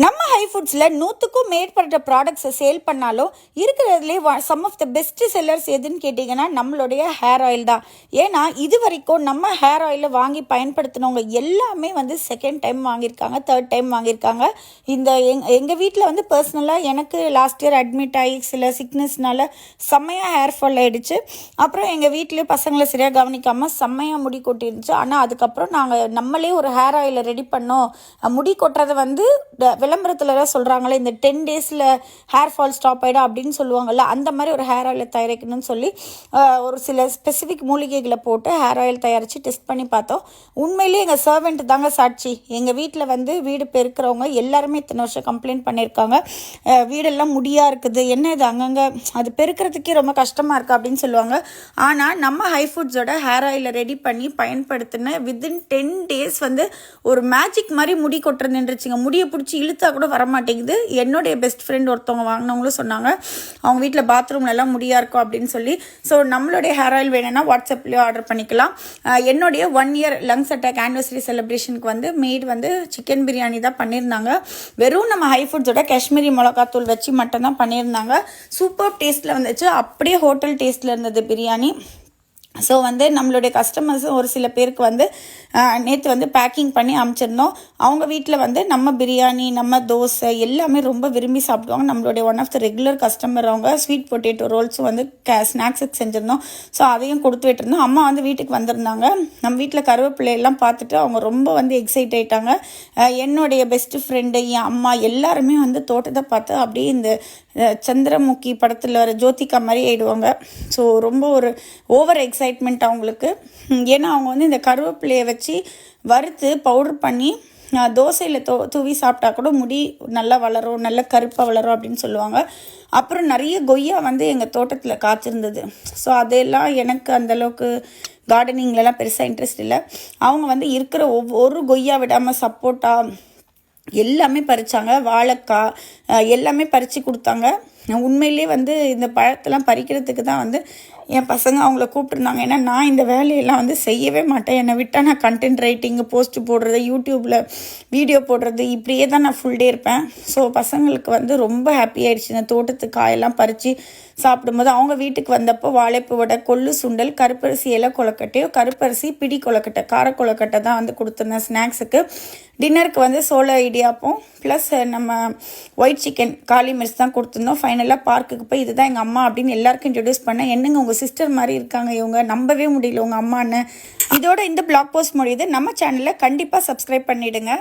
நம்ம ஹை ஃபுட்ஸில் 100க்கும் மேற்பட்ட ப்ராடக்ட்ஸை சேல் பண்ணாலும் இருக்கிறதுலே some of the best sellers எதுன்னு கேட்டிங்கன்னா நம்மளுடைய ஹேர் ஆயில் தான். ஏன்னா இது வரைக்கும் நம்ம ஹேர் ஆயிலை வாங்கி பயன்படுத்தினவங்க எல்லாமே செகண்ட் டைம் வாங்கியிருக்காங்க, தேர்ட் டைம் வாங்கியிருக்காங்க. இந்த எங்கள் வீட்டில் பர்சனலாக எனக்கு லாஸ்ட் இயர் அட்மிட் ஆகி சில சிக்னஸ்னால செம்மையாக ஹேர் ஃபால் ஆகிடுச்சு. அப்புறம் எங்கள் வீட்டிலே பசங்களை சரியாக கவனிக்காமல் செம்மையாக முடி கொட்டிருந்துச்சு. ஆனால் அதுக்கப்புறம் நாங்கள் நம்மளே ஒரு ஹேர் ஆயிலை ரெடி பண்ணோம். முடி கொட்டுறதை விளம்பரத்தில் சொல்கிறாங்களே இந்த 10 டேஸில் ஹேர் ஃபால் ஸ்டாப் ஆகிடும் அப்படின்னு சொல்லுவாங்கள்ல, அந்த மாதிரி ஒரு ஹேர் ஆயிலை தயாரிக்கணும்னு சொல்லி ஒரு சில ஸ்பெசிஃபிக் மூலிகைகளை போட்டு ஹேர் ஆயில் தயாரித்து டெஸ்ட் பண்ணி பார்த்தோம். உண்மையிலேயே எங்கள் சர்வெண்ட் தாங்க சாட்சி. எங்கள் வீட்டில் வீடு பெருக்கிறவங்க எல்லாருமே இத்தனை வருஷம் கம்ப்ளைண்ட் பண்ணியிருக்காங்க, வீடெல்லாம் முடியாக இருக்குது, என்ன இது அங்கங்கே அது பெருக்கிறதுக்கே ரொம்ப கஷ்டமாக இருக்குது அப்படின்னு சொல்லுவாங்க. ஆனால் நம்ம ஹை ஃபுட்ஸோட ஹேர் ஆயிலை ரெடி பண்ணி பயன்படுத்தின வித்தின் 10 டேஸ் ஒரு மேஜிக் மாதிரி முடி கொட்டுறது நின்றுச்சுங்க. முடியை பிடிச்சி இழுத்தா கூட வரமாட்டேங்குது. என்னுடைய பெஸ்ட் ஃப்ரெண்ட் ஒருத்தவங்க வாங்கினவங்களும் சொன்னாங்க அவங்க வீட்டில் பாத்ரூம்லலாம் முடியாக இருக்கும் அப்படின்னு சொல்லி. ஸோ நம்மளுடைய ஹேர் ஆயில் வேணும்னா வாட்ஸ்அப்லேயோ ஆர்டர் பண்ணிக்கலாம். என்னுடைய 1 இயர் லங்ஸ் அட்டாக் ஆனிவர்சரி செலிப்ரேஷனுக்கு மேட் சிக்கன் பிரியாணி தான் பண்ணியிருந்தாங்க. வெறும் நம்ம ஹை ஃபுட்ஸோட காஷ்மீரி மிளகாத்தூள் வச்சு மட்டும்தான் பண்ணியிருந்தாங்க. சூப்பர் டேஸ்ட்டில் வந்துச்சு, அப்படியே ஹோட்டல் டேஸ்ட்டில் இருந்தது பிரியாணி. ஸோ நம்மளுடைய கஸ்டமர்ஸும் ஒரு சில பேருக்கு நேற்று பேக்கிங் பண்ணி அனுப்பிச்சிருந்தோம். அவங்க வீட்டில் நம்ம பிரியாணி, நம்ம தோசை எல்லாமே ரொம்ப விரும்பி சாப்பிடுவாங்க. நம்மளுடைய one of the regular customer அவங்க. ஸ்வீட் பொட்டேட்டோ ரோல்ஸும் ஸ்நாக்ஸுக்கு செஞ்சுருந்தோம். ஸோ அதையும் கொடுத்து விட்டுருந்தோம். அம்மா வீட்டுக்கு வந்திருந்தாங்க. நம்ம வீட்டில் கருவேப்பிலையெல்லாம் பார்த்துட்டு அவங்க ரொம்ப எக்ஸைட் ஆகிட்டாங்க. என்னுடைய பெஸ்ட்டு ஃப்ரெண்டு, என் அம்மா எல்லாருமே தோட்டத்தை பார்த்து அப்படியே இந்த சந்திரமுகி படத்தில் வர ஜோதிகா மாதிரி ஆயிடுவாங்க. ஸோ ரொம்ப ஒரு ஓவர் எக்ஸைட்மெண்ட் அவங்களுக்கு. ஏன்னா அவங்க இந்த கருவேப்பிலையை வச்சு வறுத்து பவுடர் பண்ணி தோசையில் தூவி சாப்பிட்டா கூட முடி நல்லா வளரும், நல்ல கருப்பாக வளரும் அப்படின்னு சொல்லுவாங்க. அப்புறம் நிறைய கொய்யா எங்கள் தோட்டத்தில் காய்ச்சிருந்தது. ஸோ அதெல்லாம் எனக்கு அந்தளவுக்கு கார்டனிங்லலாம் பெருசாக இன்ட்ரெஸ்ட் இல்லை. அவங்க இருக்கிற ஒவ்வொரு கொய்யா விடாமல் சப்போட்டா எல்லாமே பறித்தாங்க, வாழைக்காய் எல்லாமே பறித்து கொடுத்தாங்க. உண்மையிலே இந்த பழத்தெல்லாம் பறிக்கிறதுக்கு தான் என் பசங்க அவங்கள கூப்பிட்டுருந்தாங்க. ஏன்னா நான் இந்த வேலையெல்லாம் செய்யவே மாட்டேன். என்னை விட்டால் நான் கண்டென்ட் ரைட்டிங்கு, போஸ்ட்டு போடுறது, யூடியூப்பில் வீடியோ போடுறது, இப்படியே தான் நான் ஃபுல் டே இருப்பேன். ஸோ பசங்களுக்கு ரொம்ப ஹாப்பி ஆகிடுச்சு. இந்த தோட்டத்து காயெல்லாம் பறித்து சாப்பிடும்போது. அவங்க வீட்டுக்கு வந்தப்போ வாழைப்பு வடை, கொள்ளு சுண்டல், கருப்பரிசி இலை கொலக்கட்டையோ, கருப்பரிசி பிடி கொலக்கட்டை, கார கொலக்கட்டை தான் கொடுத்துருந்தேன் ஸ்நாக்ஸுக்கு. டின்னருக்கு சோள இடியாப்பம் ப்ளஸ் நம்ம ஒயிட் சிக்கன் காலி மிர்ச் தான் கொடுத்துருந்தோம். ஃபைனலாக பார்க்குக்கு போய் இதுதான் எங்கள் அம்மா அப்படின்னு எல்லாருக்கும் இன்ட்ரடியூஸ் பண்ணேன். என்னங்க உங்கள் சிஸ்டர் மாதிரி இருக்காங்க இவங்க, நம்பவே முடியல உங்கள் அம்மான்னு. இதோட இந்த பிளாக் போஸ்ட் முடியுது. நம்ம சேனலை கண்டிப்பாக சப்ஸ்கிரைப் பண்ணிவிடுங்க.